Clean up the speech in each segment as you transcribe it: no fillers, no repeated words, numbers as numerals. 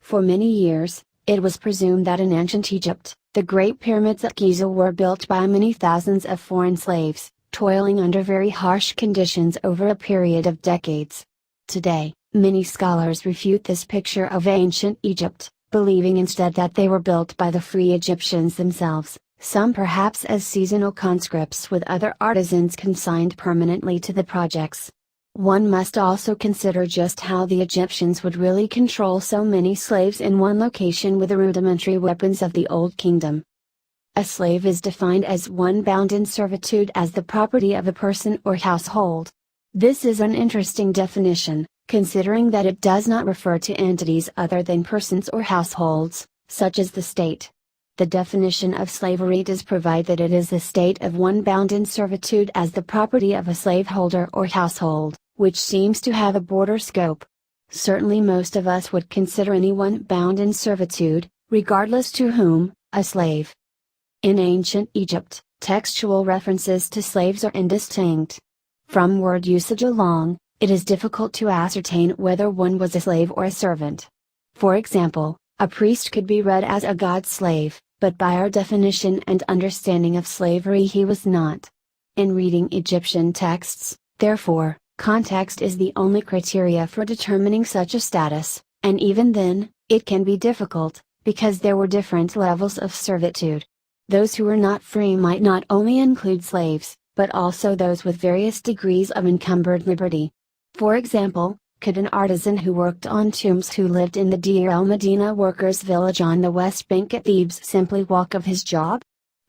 For many years, it was presumed that in ancient Egypt, the Great Pyramids at Giza were built by many thousands of foreign slaves, toiling under very harsh conditions over a period of decades. Today, many scholars refute this picture of ancient Egypt, believing instead that they were built by the free Egyptians themselves, some perhaps as seasonal conscripts with other artisans consigned permanently to the projects. One must also consider just how the Egyptians would really control so many slaves in one location with the rudimentary weapons of the Old Kingdom. A slave is defined as one bound in servitude as the property of a person or household. This is an interesting definition, considering that it does not refer to entities other than persons or households, such as the state. The definition of slavery does provide that it is the state of one bound in servitude as the property of a slaveholder or household, which seems to have a broader scope. Certainly most of us would consider anyone bound in servitude, regardless to whom, a slave. In ancient Egypt, textual references to slaves are indistinct. From word usage alone, it is difficult to ascertain whether one was a slave or a servant. For example, a priest could be read as a god's slave, but by our definition and understanding of slavery he was not. In reading Egyptian texts, therefore, context is the only criteria for determining such a status, and even then, it can be difficult, because there were different levels of servitude. Those who were not free might not only include slaves, but also those with various degrees of encumbered liberty. For example, could an artisan who worked on tombs who lived in the Deir el-Medina workers' village on the West Bank at Thebes simply walk of his job?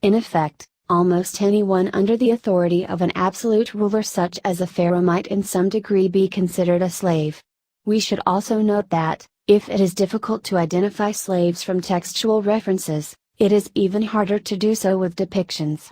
In effect, almost anyone under the authority of an absolute ruler such as a pharaoh might in some degree be considered a slave. We should also note that, if it is difficult to identify slaves from textual references, it is even harder to do so with depictions.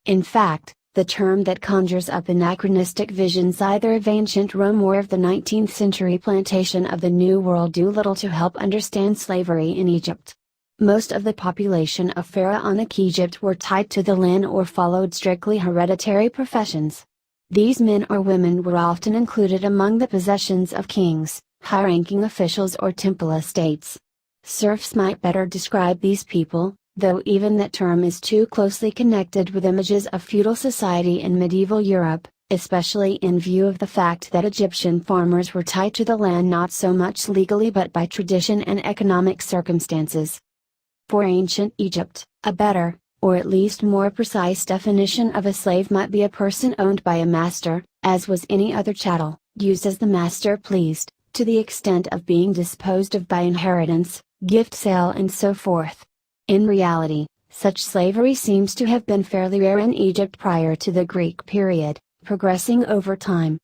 In fact, the term that conjures up anachronistic visions either of ancient Rome or of the 19th century plantation of the New World do little to help understand slavery in Egypt. Most of the population of pharaonic Egypt were tied to the land or followed strictly hereditary professions. These men or women were often included among the possessions of kings, high-ranking officials or temple estates. Serfs might better describe these people, though even that term is too closely connected with images of feudal society in medieval Europe, especially in view of the fact that Egyptian farmers were tied to the land not so much legally but by tradition and economic circumstances. For ancient Egypt, a better, or at least more precise definition of a slave might be a person owned by a master, as was any other chattel, used as the master pleased, to the extent of being disposed of by inheritance, gift sale and so forth. In reality, such slavery seems to have been fairly rare in Egypt prior to the Greek period, progressing over time.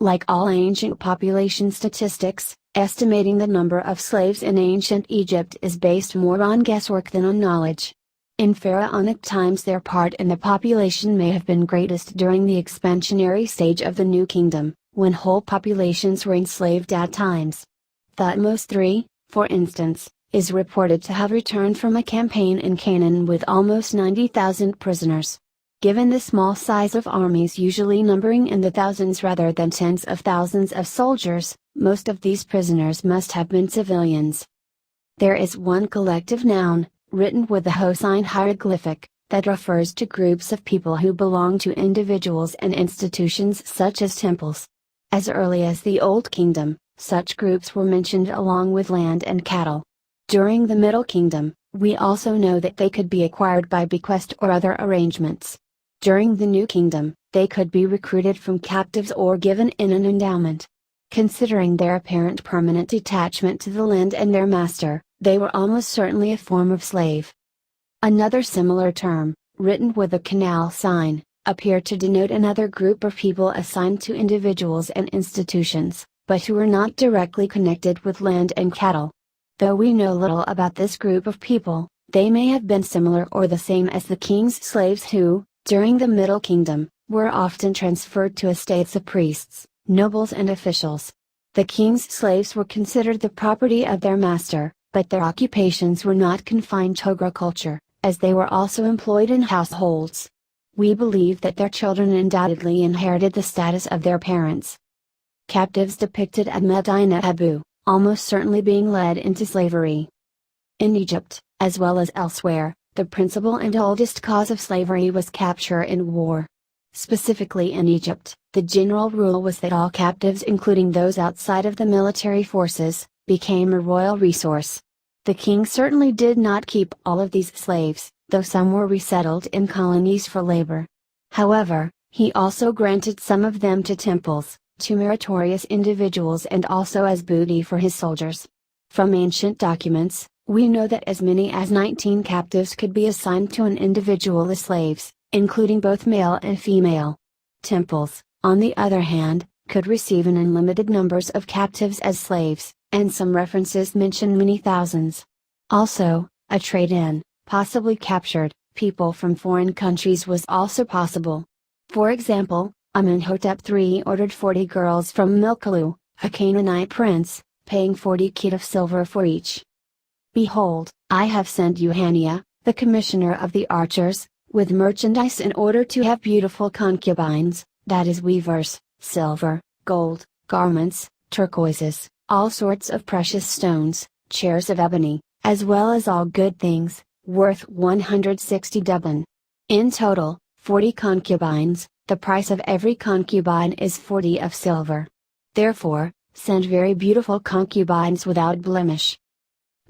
Like all ancient population statistics, estimating the number of slaves in ancient Egypt is based more on guesswork than on knowledge. In pharaonic times their part in the population may have been greatest during the expansionary stage of the New Kingdom, when whole populations were enslaved at times. Thutmose III, for instance, is reported to have returned from a campaign in Canaan with almost 90,000 prisoners. Given the small size of armies usually numbering in the thousands rather than tens of thousands of soldiers, most of these prisoners must have been civilians. There is one collective noun, written with the Hosein hieroglyphic, that refers to groups of people who belong to individuals and institutions such as temples. As early as the Old Kingdom, such groups were mentioned along with land and cattle. During the Middle Kingdom, we also know that they could be acquired by bequest or other arrangements. During the New Kingdom, they could be recruited from captives or given in an endowment. Considering their apparent permanent detachment to the land and their master, they were almost certainly a form of slave. Another similar term, written with a canal sign, appeared to denote another group of people assigned to individuals and institutions, but who were not directly connected with land and cattle. Though we know little about this group of people, they may have been similar or the same as the king's slaves who, during the Middle Kingdom, were often transferred to estates of priests, nobles and officials. The king's slaves were considered the property of their master, but their occupations were not confined to agriculture, as they were also employed in households. We believe that their children undoubtedly inherited the status of their parents. Captives depicted at Medina Habu, almost certainly being led into slavery. In Egypt, as well as elsewhere, the principal and oldest cause of slavery was capture in war. Specifically in Egypt, the general rule was that all captives, including those outside of the military forces, became a royal resource. The king certainly did not keep all of these slaves, though some were resettled in colonies for labor. However, he also granted some of them to temples, to meritorious individuals, and also as booty for his soldiers. From ancient documents, we know that as many as 19 captives could be assigned to an individual as slaves, including both male and female. Temples, on the other hand, could receive an unlimited numbers of captives as slaves, and some references mention many thousands. Also, a trade-in, possibly captured, people from foreign countries was also possible. For example, Amenhotep III ordered 40 girls from Milkalu, a Canaanite prince, paying 40 kit of silver for each. Behold, I have sent you Hania, the commissioner of the archers, with merchandise in order to have beautiful concubines, that is weavers, silver, gold, garments, turquoises, all sorts of precious stones, chairs of ebony, as well as all good things, worth 160 dublin. In total, 40 concubines, the price of every concubine is 40 of silver. Therefore, send very beautiful concubines without blemish.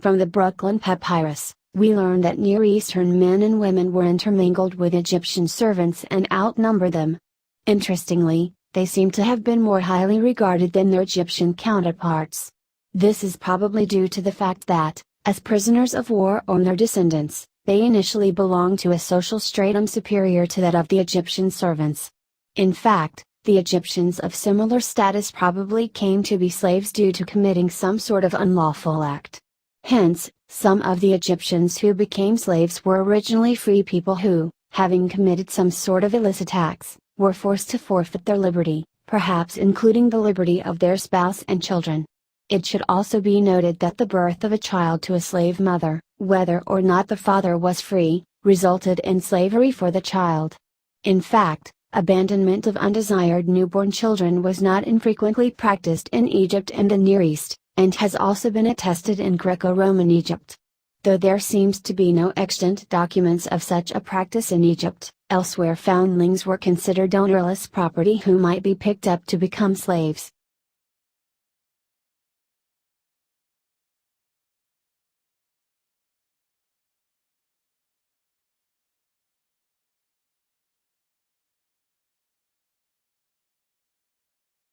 From the Brooklyn Papyrus, we learn that Near Eastern men and women were intermingled with Egyptian servants and outnumbered them. Interestingly, they seem to have been more highly regarded than their Egyptian counterparts. This is probably due to the fact that, as prisoners of war or their descendants, they initially belonged to a social stratum superior to that of the Egyptian servants. In fact, the Egyptians of similar status probably came to be slaves due to committing some sort of unlawful act. Hence, some of the Egyptians who became slaves were originally free people who, having committed some sort of illicit acts, were forced to forfeit their liberty, perhaps including the liberty of their spouse and children. It should also be noted that the birth of a child to a slave mother, whether or not the father was free, resulted in slavery for the child. In fact, abandonment of undesired newborn children was not infrequently practiced in Egypt and the Near East, and has also been attested in Greco-Roman Egypt. Though there seems to be no extant documents of such a practice in Egypt, elsewhere foundlings were considered ownerless property who might be picked up to become slaves.